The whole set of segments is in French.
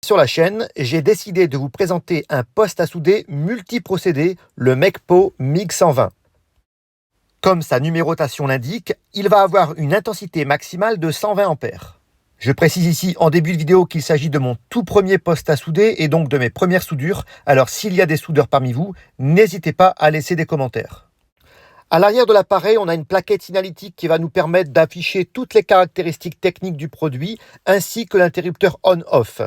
Sur la chaîne, j'ai décidé de vous présenter un poste à souder multiprocédé, le MECPO MIG120. Comme sa numérotation l'indique, il va avoir une intensité maximale de 120 ampères. Je précise ici en début de vidéo qu'il s'agit de mon tout premier poste à souder et donc de mes premières soudures. Alors s'il y a des soudeurs parmi vous, n'hésitez pas à laisser des commentaires. À l'arrière de l'appareil, on a une plaquette signalétique qui va nous permettre d'afficher toutes les caractéristiques techniques du produit ainsi que l'interrupteur on-off.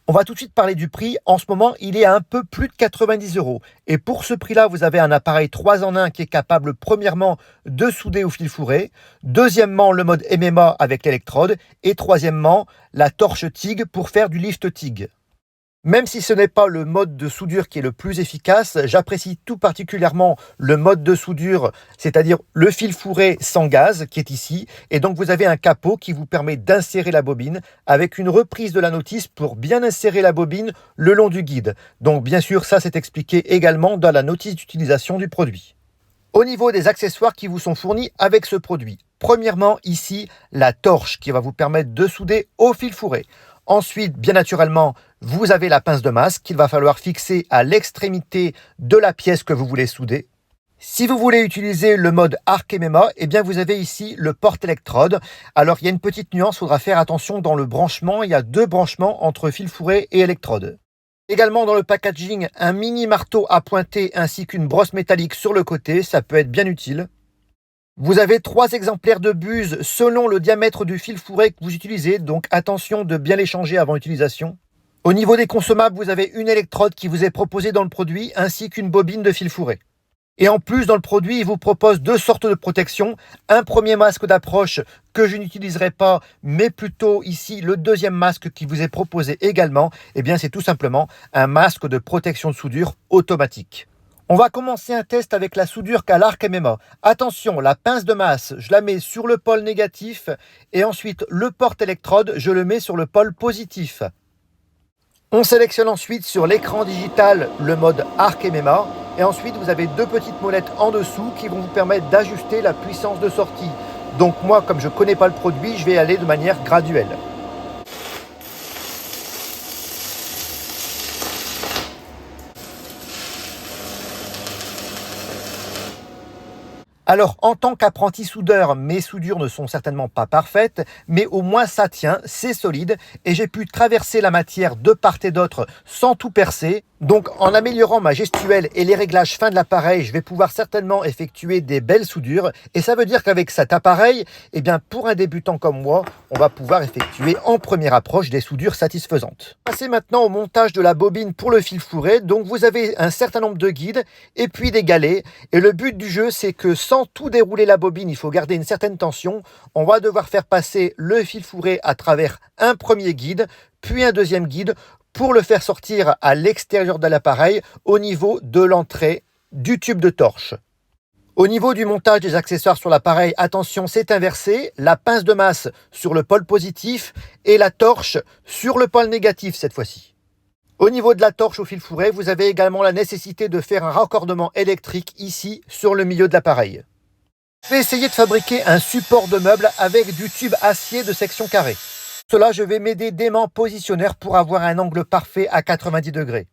On va tout de suite parler du prix. En ce moment, il est à un peu plus de 90 €. Et pour ce prix-là, vous avez un appareil 3 en 1 qui est capable, premièrement, de souder au fil fourré. Deuxièmement, le mode MMA avec l'électrode. Et troisièmement, la torche TIG pour faire du lift TIG. Même si ce n'est pas le mode de soudure qui est le plus efficace, j'apprécie tout particulièrement le mode de soudure, c'est-à-dire le fil fourré sans gaz qui est ici. Et donc vous avez un capot qui vous permet d'insérer la bobine avec une reprise de la notice pour bien insérer la bobine le long du guide. Donc bien sûr, ça c'est expliqué également dans la notice d'utilisation du produit. Au niveau des accessoires qui vous sont fournis avec ce produit, premièrement ici, la torche qui va vous permettre de souder au fil fourré. Ensuite, bien naturellement, vous avez la pince de masse qu'il va falloir fixer à l'extrémité de la pièce que vous voulez souder. Si vous voulez utiliser le mode arc MMA, eh bien vous avez ici le porte-électrode. Alors il y a une petite nuance, il faudra faire attention dans le branchement. Il y a 2 branchements entre fil fourré et électrode. Également dans le packaging, un mini marteau à pointer ainsi qu'une brosse métallique sur le côté, ça peut être bien utile. Vous avez 3 exemplaires de buse selon le diamètre du fil fourré que vous utilisez, donc attention de bien les changer avant utilisation. Au niveau des consommables, vous avez une électrode qui vous est proposée dans le produit, ainsi qu'une bobine de fil fourré. Et en plus, dans le produit, il vous propose 2 sortes de protection. Un premier masque d'approche que je n'utiliserai pas, mais plutôt ici le deuxième masque qui vous est proposé également. Eh bien, c'est tout simplement un masque de protection de soudure automatique. On va commencer un test avec la soudure qu'à l'arc MMA. Attention, la pince de masse, je la mets sur le pôle négatif et ensuite le porte-électrode, je le mets sur le pôle positif. On sélectionne ensuite sur l'écran digital le mode arc MMA et ensuite vous avez 2 petites molettes en dessous qui vont vous permettre d'ajuster la puissance de sortie. Donc moi, comme je ne connais pas le produit, je vais aller de manière graduelle. Alors, en tant qu'apprenti soudeur, mes soudures ne sont certainement pas parfaites, mais au moins ça tient, c'est solide, et j'ai pu traverser la matière de part et d'autre sans tout percer. Donc, en améliorant ma gestuelle et les réglages fins de l'appareil, je vais pouvoir certainement effectuer des belles soudures. Et ça veut dire qu'avec cet appareil, eh bien, pour un débutant comme moi, on va pouvoir effectuer en première approche des soudures satisfaisantes. Passez maintenant au montage de la bobine pour le fil fourré. Donc, vous avez un certain nombre de guides et puis des galets. Et le but du jeu, c'est que sans tout dérouler la bobine, il faut garder une certaine tension. On va devoir faire passer le fil fourré à travers un premier guide, puis un deuxième guide, pour le faire sortir à l'extérieur de l'appareil au niveau de l'entrée du tube de torche. Au niveau du montage des accessoires sur l'appareil, attention, c'est inversé. La pince de masse sur le pôle positif et la torche sur le pôle négatif cette fois-ci. Au niveau de la torche au fil fourré, vous avez également la nécessité de faire un raccordement électrique ici sur le milieu de l'appareil. Je vais essayer de fabriquer un support de meuble avec du tube acier de section carrée. Pour cela, je vais m'aider d'aimants positionnaires pour avoir un angle parfait à 90 degrés.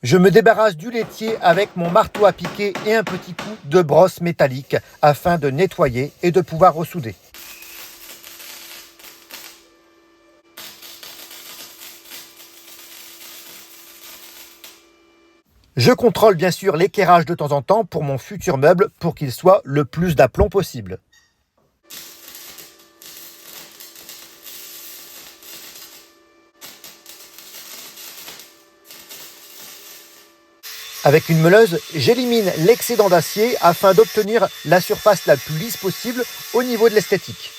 Je me débarrasse du laitier avec mon marteau à piquer et un petit coup de brosse métallique afin de nettoyer et de pouvoir ressouder. Je contrôle bien sûr l'équerrage de temps en temps pour mon futur meuble pour qu'il soit le plus d'aplomb possible. Avec une meuleuse, j'élimine l'excédent d'acier afin d'obtenir la surface la plus lisse possible au niveau de l'esthétique.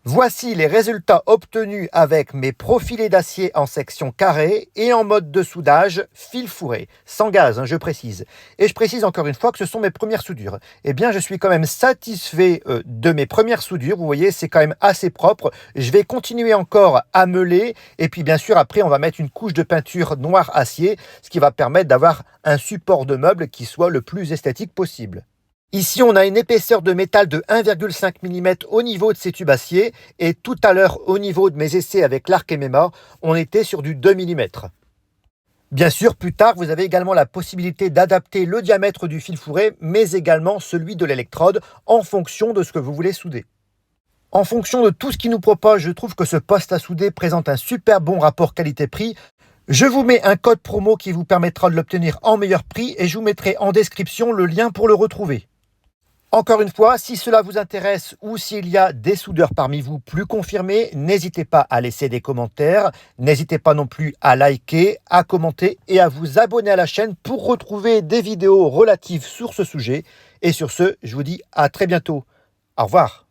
Voici les résultats obtenus avec mes profilés d'acier en section carrée et en mode de soudage fil fourré, sans gaz, je précise. Et je précise encore une fois que ce sont mes premières soudures. Eh bien, je suis quand même satisfait de mes premières soudures. Vous voyez, c'est quand même assez propre. Je vais continuer encore à meuler. Et puis, bien sûr, après, on va mettre une couche de peinture noire acier, ce qui va permettre d'avoir un support de meuble qui soit le plus esthétique possible. Ici, on a une épaisseur de métal de 1,5 mm au niveau de ces tubes acier et tout à l'heure, au niveau de mes essais avec l'arc MMA, on était sur du 2 mm. Bien sûr, plus tard, vous avez également la possibilité d'adapter le diamètre du fil fourré, mais également celui de l'électrode en fonction de ce que vous voulez souder. En fonction de tout ce qu'il nous propose, je trouve que ce poste à souder présente un super bon rapport qualité-prix. Je vous mets un code promo qui vous permettra de l'obtenir en meilleur prix et je vous mettrai en description le lien pour le retrouver. Encore une fois, si cela vous intéresse ou s'il y a des soudeurs parmi vous plus confirmés, n'hésitez pas à laisser des commentaires. N'hésitez pas non plus à liker, à commenter et à vous abonner à la chaîne pour retrouver des vidéos relatives sur ce sujet. Et sur ce, je vous dis à très bientôt. Au revoir.